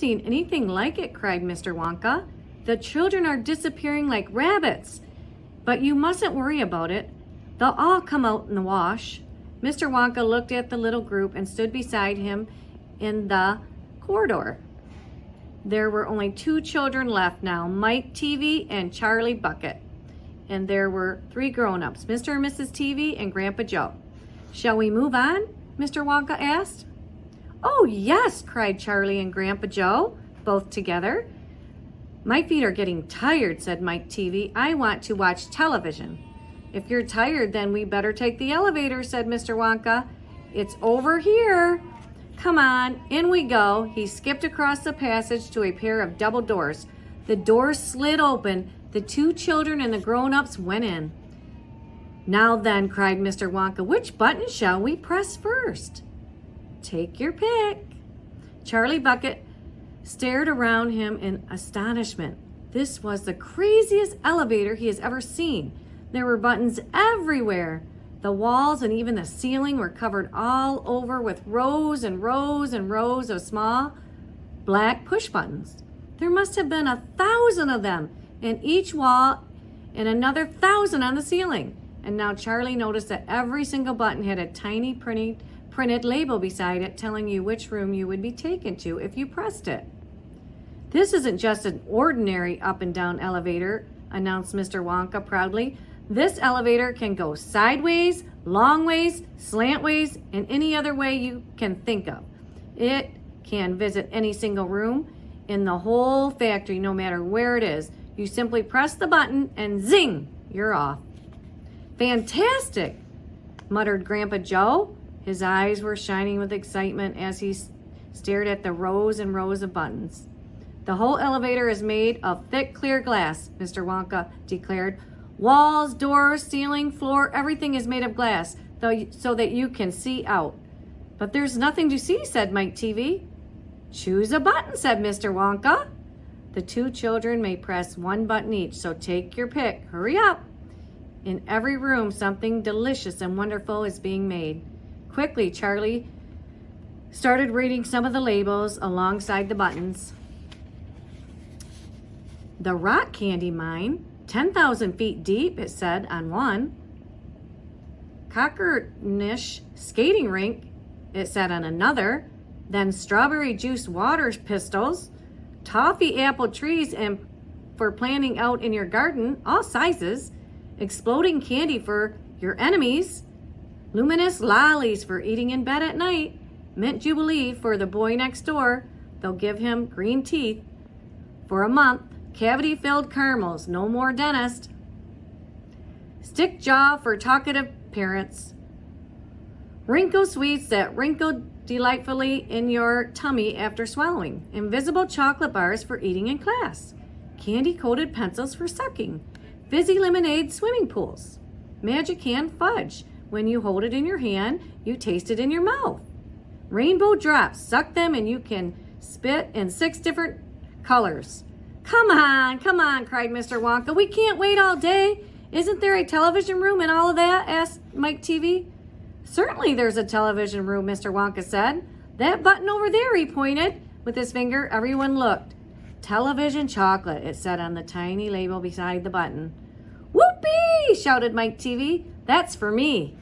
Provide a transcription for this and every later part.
seen anything like it, cried Mr. Wonka. The children are disappearing like rabbits. But you mustn't worry about it. They'll all come out in the wash. Mr. Wonka looked at the little group and stood beside him in the corridor. There were only 2 children left now, Mike Teavee and Charlie Bucket. And there were 3 grown-ups, Mr. and Mrs. Teavee and Grandpa Joe. Shall we move on? Mr. Wonka asked. Oh, yes, cried Charlie and Grandpa Joe, both together. My feet are getting tired, said Mike Teavee. I want to watch television. If you're tired, then we better take the elevator, said Mr. Wonka. It's over here. Come on, in we go. He skipped across the passage to a pair of double doors. The doors slid open. The 2 children and the grown-ups went in. Now then, cried Mr. Wonka, which button shall we press first? Take your pick. Charlie Bucket stared around him in astonishment. This was the craziest elevator he has ever seen. There were buttons everywhere. The walls and even the ceiling were covered all over with rows and rows and rows of small black push buttons. There must have been 1,000 of them in each wall and another 1,000 on the ceiling. And now Charlie noticed that every single button had a tiny printed label beside it telling you which room you would be taken to if you pressed it. This isn't just an ordinary up and down elevator, announced Mr. Wonka proudly. This elevator can go sideways, long ways, slant ways, and any other way you can think of. It can visit any single room in the whole factory, no matter where it is. You simply press the button and zing, you're off. Fantastic, muttered Grandpa Joe. His eyes were shining with excitement as he stared at the rows and rows of buttons. The whole elevator is made of thick, clear glass, Mr. Wonka declared. Walls, doors, ceiling, floor, everything is made of glass, so that you can see out. But there's nothing to see, said Mike Teavee. Choose a button, said Mr. Wonka. The 2 children may press 1 button each, so take your pick. Hurry up. In every room, something delicious and wonderful is being made. Quickly, Charlie started reading some of the labels alongside the buttons. The rock candy mine, 10,000 feet deep, it said on one. Cockernish skating rink, it said on another. Then strawberry juice water pistols, toffee apple trees and for planting out in your garden, all sizes. Exploding candy for your enemies. Luminous lollies for eating in bed at night. Mint Jubilee for the boy next door. They'll give him green teeth for a month. Cavity-filled caramels, no more dentist. Stick jaw for talkative parents. Wrinkle sweets that wrinkle delightfully in your tummy after swallowing. Invisible chocolate bars for eating in class. Candy-coated pencils for sucking. Fizzy lemonade swimming pools. Magic hand fudge. When you hold it in your hand, you taste it in your mouth. Rainbow drops. Suck them and you can spit in 6 different colors. Come on, cried Mr. Wonka. We can't wait all day. Isn't there a television room and all of that? Asked Mike Teavee. Certainly there's a television room, Mr. Wonka said. That button over there, he pointed with his finger. Everyone looked. Television chocolate, it said on the tiny label beside the button. Whoopee! Shouted Mike Teavee. That's for me.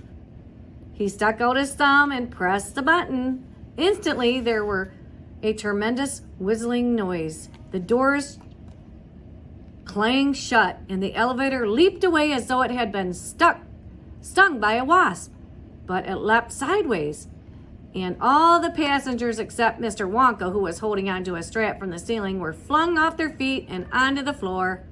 He stuck out his thumb and pressed the button. Instantly, there were a tremendous whistling noise. The doors clanged shut, and the elevator leaped away as though it had been stung by a wasp. But it leapt sideways, and all the passengers except Mr. Wonka, who was holding onto a strap from the ceiling, were flung off their feet and onto the floor.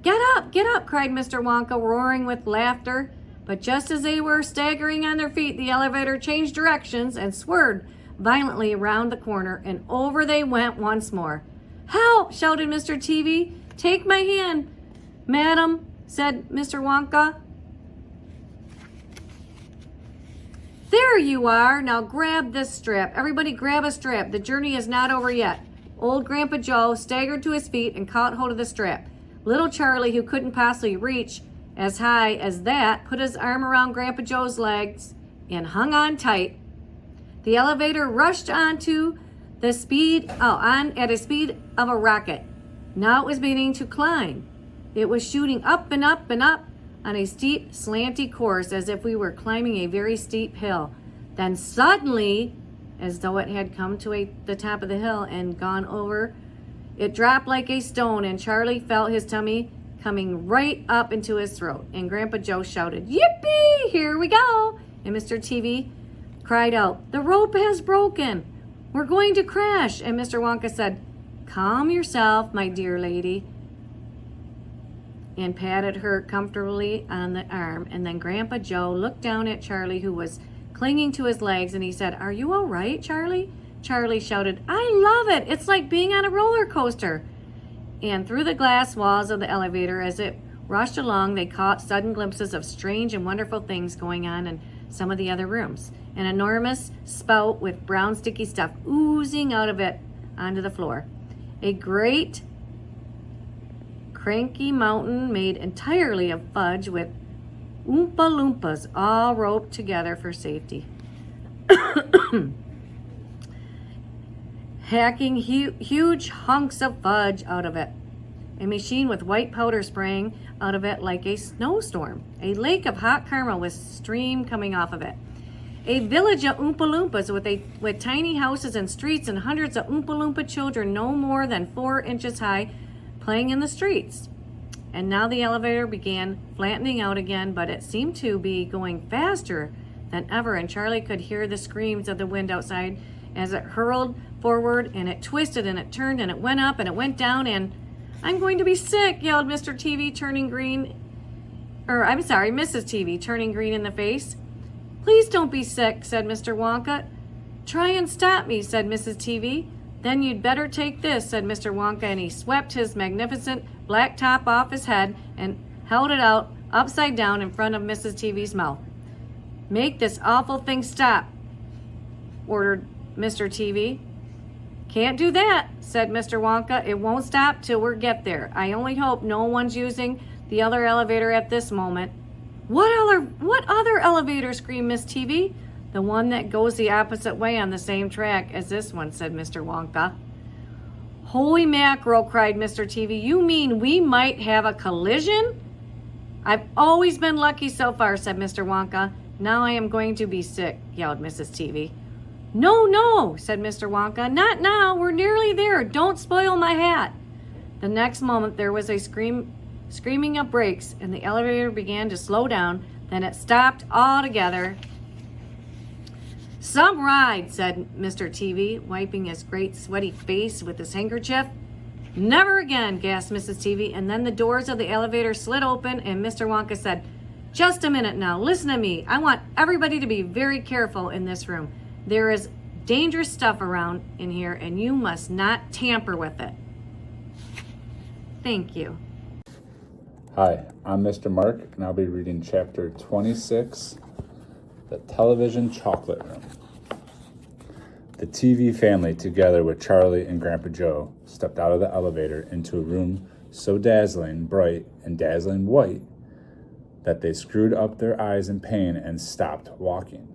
Get up, cried Mr. Wonka, roaring with laughter. But just as they were staggering on their feet, the elevator changed directions and swerved violently around the corner, and over they went once more. Help! Shouted Mr. Teavee. Take my hand, madam, said Mr. Wonka. There you are. Now grab this strap. Everybody grab a strap. The journey is not over yet. Old Grandpa Joe staggered to his feet and caught hold of the strap. Little Charlie, who couldn't possibly reach as high as that, put his arm around Grandpa Joe's legs and hung on tight. The elevator rushed onto at a speed of a rocket. Now it was beginning to climb. It was shooting up and up and up on a steep, slanty course as if we were climbing a very steep hill. Then suddenly, as though it had come to the top of the hill and gone over, it dropped like a stone, and Charlie felt his tummy coming right up into his throat. And Grandpa Joe shouted, "Yippee! Here we go!" And Mr. TV cried out, "The rope has broken. We're going to crash." And Mr. Wonka said, "Calm yourself, my dear lady," and patted her comfortably on the arm. And then Grandpa Joe looked down at Charlie, who was clinging to his legs, and he said, "Are you all right, Charlie?" Charlie shouted, "I love it. It's like being on a roller coaster." And through the glass walls of the elevator, as it rushed along, they caught sudden glimpses of strange and wonderful things going on in some of the other rooms. An enormous spout with brown sticky stuff oozing out of it onto the floor. A great cranky mountain made entirely of fudge with Oompa Loompas all roped together for safety. Hacking huge hunks of fudge out of it. A machine with white powder spraying out of it like a snowstorm. A lake of hot caramel with steam coming off of it. A village of Oompa Loompas with tiny houses and streets and hundreds of Oompa Loompa children no more than 4 inches high playing in the streets. And now the elevator began flattening out again, but it seemed to be going faster than ever, and Charlie could hear the screams of the wind outside as it hurled forward, and it twisted and it turned and it went up and it went down, and "I'm going to be sick," yelled Mr. TV, Mrs. TV, turning green in the face. "Please don't be sick," said Mr. Wonka. "Try and stop me," said Mrs. TV. "Then you'd better take this," said Mr. Wonka, and he swept his magnificent black top off his head and held it out upside down in front of Mrs. TV's mouth. "Make this awful thing stop," ordered Mr. TV. "Can't do that," said Mr. Wonka. "It won't stop till we get there. I only hope no one's using the other elevator at this moment." What other elevator?" screamed Miss TV. "The one that goes the opposite way on the same track as this one," said Mr. Wonka. "Holy mackerel," cried Mr. TV. "You mean we might have a collision?" "I've always been lucky so far," said Mr. Wonka. "Now I am going to be sick," yelled Mrs. TV. No, said Mr. Wonka. "Not now. We're nearly there. Don't spoil my hat." The next moment there was a screaming of brakes, and the elevator began to slow down. Then it stopped altogether. "Some ride," said Mr. TV, wiping his great sweaty face with his handkerchief. "Never again," gasped Mrs. TV, and then the doors of the elevator slid open, and Mr. Wonka said, "Just a minute now. Listen to me. I want everybody to be very careful in this room. There is dangerous stuff around in here, and you must not tamper with it." Thank you. Hi, I'm Mr. Mark, and I'll be reading Chapter 26, The Television Chocolate Room. The TV family, together with Charlie and Grandpa Joe, stepped out of the elevator into a room so dazzling bright and dazzling white that they screwed up their eyes in pain and stopped walking.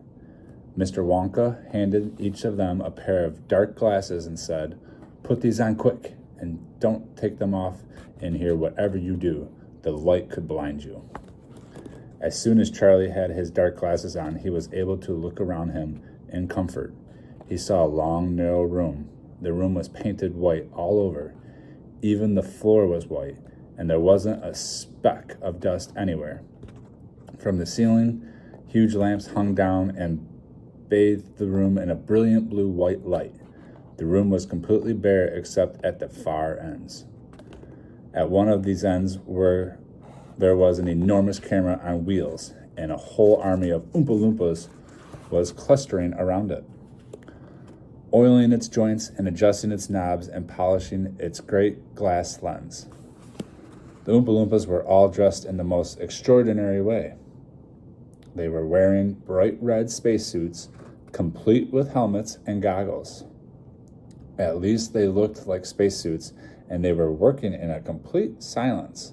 Mr. Wonka handed each of them a pair of dark glasses and said, "Put these on quick, and don't take them off in here whatever you do. The light could blind you." As soon as Charlie had his dark glasses on, he was able to look around him in comfort. He saw a long, narrow room. The room was painted white all over. Even the floor was white, and there wasn't a speck of dust anywhere. From the ceiling, huge lamps hung down and bathed the room in a brilliant blue-white light. The room was completely bare except at the far ends. At one of these ends there was an enormous camera on wheels, and a whole army of Oompa Loompas was clustering around it, oiling its joints and adjusting its knobs and polishing its great glass lens. The Oompa Loompas were all dressed in the most extraordinary way. They were wearing bright red spacesuits, complete with helmets and goggles. At least they looked like spacesuits, and they were working in a complete silence.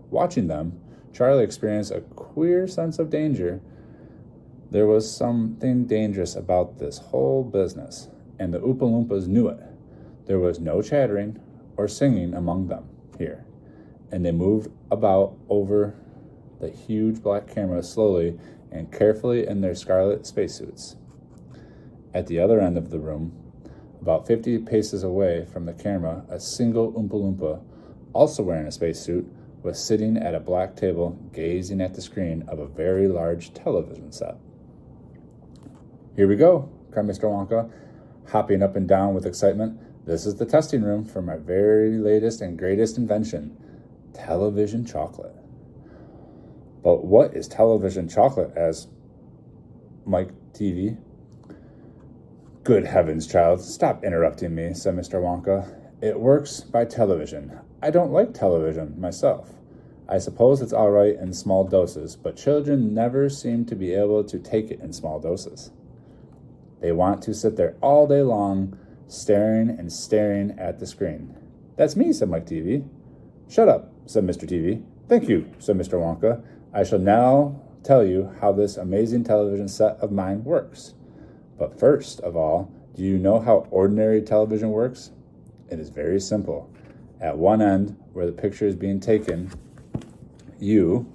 Watching them, Charlie experienced a queer sense of danger. There was something dangerous about this whole business. and the Oompa Loompas knew it. There was no chattering or singing among them here, and they moved about over the huge black camera slowly and carefully in their scarlet spacesuits. At the other end of the room, about 50 paces away from the camera, a single Oompa Loompa, also wearing a spacesuit, was sitting at a black table gazing at the screen of a very large television set. "Here we go," cried Mr. Wonka, hopping up and down with excitement. "This is the testing room for my very latest and greatest invention, television chocolate." "But what is television chocolate?" asked Mike TV. "Good heavens, child, stop interrupting me," said Mr. Wonka. "It works by television. I don't like television myself. I suppose it's all right in small doses, but children never seem to be able to take it in small doses. They want to sit there all day long, staring and staring at the screen." "That's me," said Mike TV. "Shut up," said Mr. TV. "Thank you," said Mr. Wonka. "I shall now tell you how this amazing television set of mine works. But first of all, do you know how ordinary television works? It is very simple. At one end, where the picture is being taken, you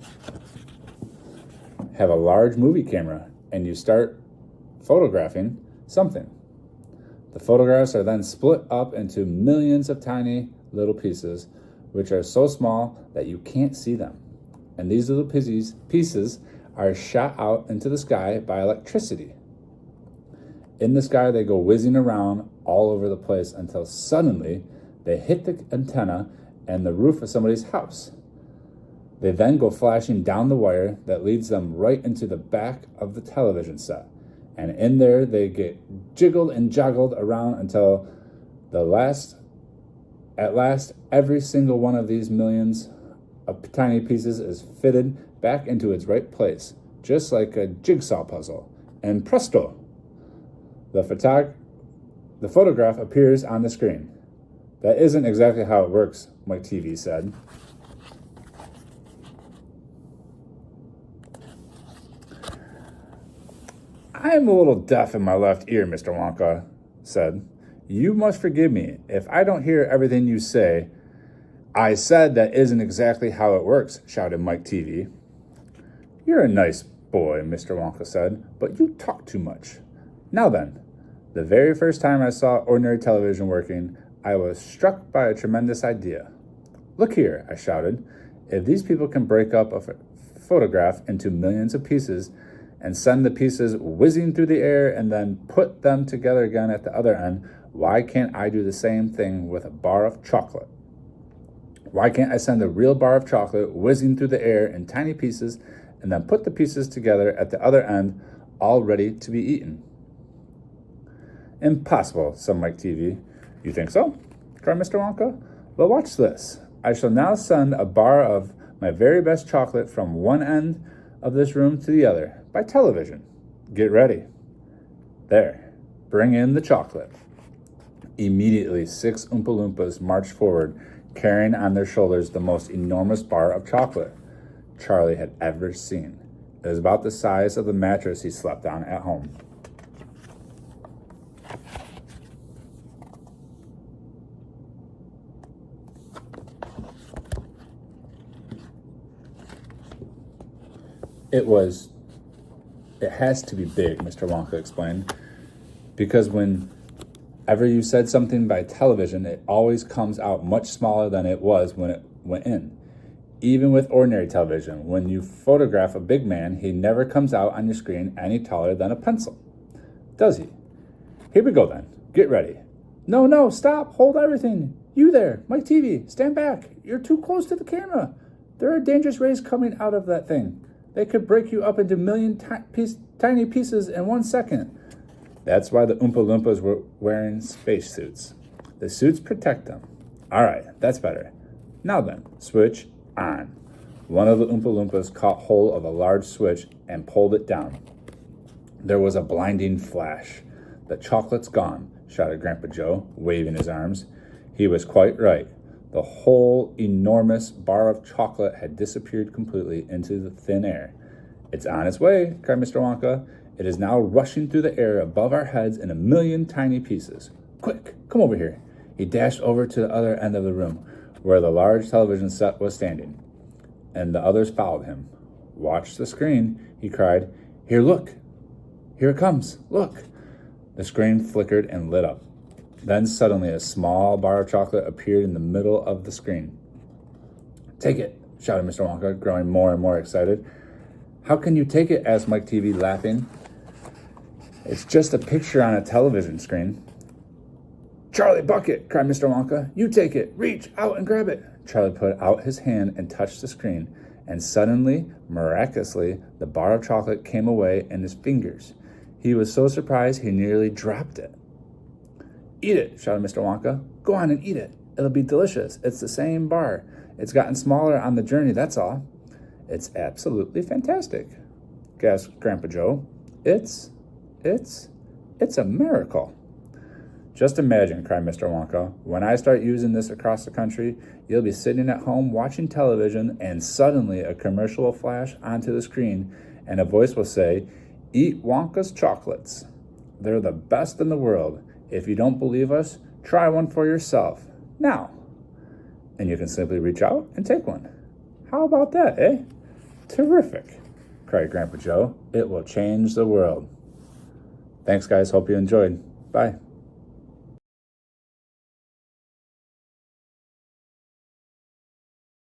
have a large movie camera, and you start photographing something. The photographs are then split up into millions of tiny little pieces, which are so small that you can't see them. And these little pieces are shot out into the sky by electricity. In the sky, they go whizzing around all over the place until suddenly they hit the antenna and the roof of somebody's house. They then go flashing down the wire that leads them right into the back of the television set. And in there, they get jiggled and joggled around until at last, every single one of these millions of tiny pieces is fitted back into its right place, just like a jigsaw puzzle. And presto, the photograph appears on the screen. That isn't exactly how it works, Mike TV said. "I am a little deaf in my left ear," Mr. Wonka said. "You must forgive me if I don't hear everything you say." "I said that isn't exactly how it works," shouted Mike TV. "You're a nice boy," Mr. Wonka said, "but you talk too much. Now then, the very first time I saw ordinary television working, I was struck by a tremendous idea. 'Look here,' I shouted. 'If these people can break up a photograph into millions of pieces and send the pieces whizzing through the air and then put them together again at the other end, why can't I do the same thing with a bar of chocolate? Why can't I send a real bar of chocolate whizzing through the air in tiny pieces and then put the pieces together at the other end, all ready to be eaten?' 'Impossible,' said Mike TV. 'You think so?' cried Mr. Wonka. 'Well, watch this. I shall now send a bar of my very best chocolate from one end of this room to the other by television. Get ready. There, bring in the chocolate.' Immediately, 6 Oompa Loompas marched forward, carrying on their shoulders the most enormous bar of chocolate Charlie had ever seen. It was about the size of the mattress he slept on at home. It has to be big, Mr. Wonka explained, because whenever you said something by television, it always comes out much smaller than it was when it went in. Even with ordinary television, when you photograph a big man, he never comes out on your screen any taller than a pencil, does he? Here we go then. Get ready. No, stop, hold everything. You there, Mike TV, stand back. You're too close to the camera. There are dangerous rays coming out of that thing. They could break you up into tiny pieces in 1 second. That's why the Oompa Loompas were wearing spacesuits. The suits protect them. All right, that's better. Now then, switch on. One of the Oompa Loompas caught hold of a large switch and pulled it down. There was a blinding flash. "The chocolate's gone," shouted Grandpa Joe, waving his arms. He was quite right. The whole enormous bar of chocolate had disappeared completely into the thin air. "It's on its way," cried Mr. Wonka. It is now rushing through the air above our heads in a million tiny pieces. Quick, come over here. He dashed over to the other end of the room, where the large television set was standing, and the others followed him. Watch the screen, he cried. Here, look. Here it comes. Look. The screen flickered and lit up. Then suddenly a small bar of chocolate appeared in the middle of the screen. Take it, shouted Mr. Wonka, growing more and more excited. How can you take it? Asked Mike TV, laughing. It's just a picture on a television screen. Charlie Bucket, cried Mr. Wonka. You take it. Reach out and grab it. Charlie put out his hand and touched the screen, and suddenly, miraculously, the bar of chocolate came away in his fingers. He was so surprised he nearly dropped it. Eat it, shouted Mr. Wonka. Go on and eat it. It'll be delicious. It's the same bar. It's gotten smaller on the journey, that's all. It's absolutely fantastic, gasped Grandpa Joe. It's a miracle. Just imagine, cried Mr. Wonka, when I start using this across the country, you'll be sitting at home watching television and suddenly a commercial will flash onto the screen and a voice will say, Eat Wonka's chocolates. They're the best in the world. If you don't believe us, try one for yourself. Now. And you can simply reach out and take one. How about that, eh? Terrific, cried Grandpa Joe. It will change the world. Thanks, guys. Hope you enjoyed. Bye.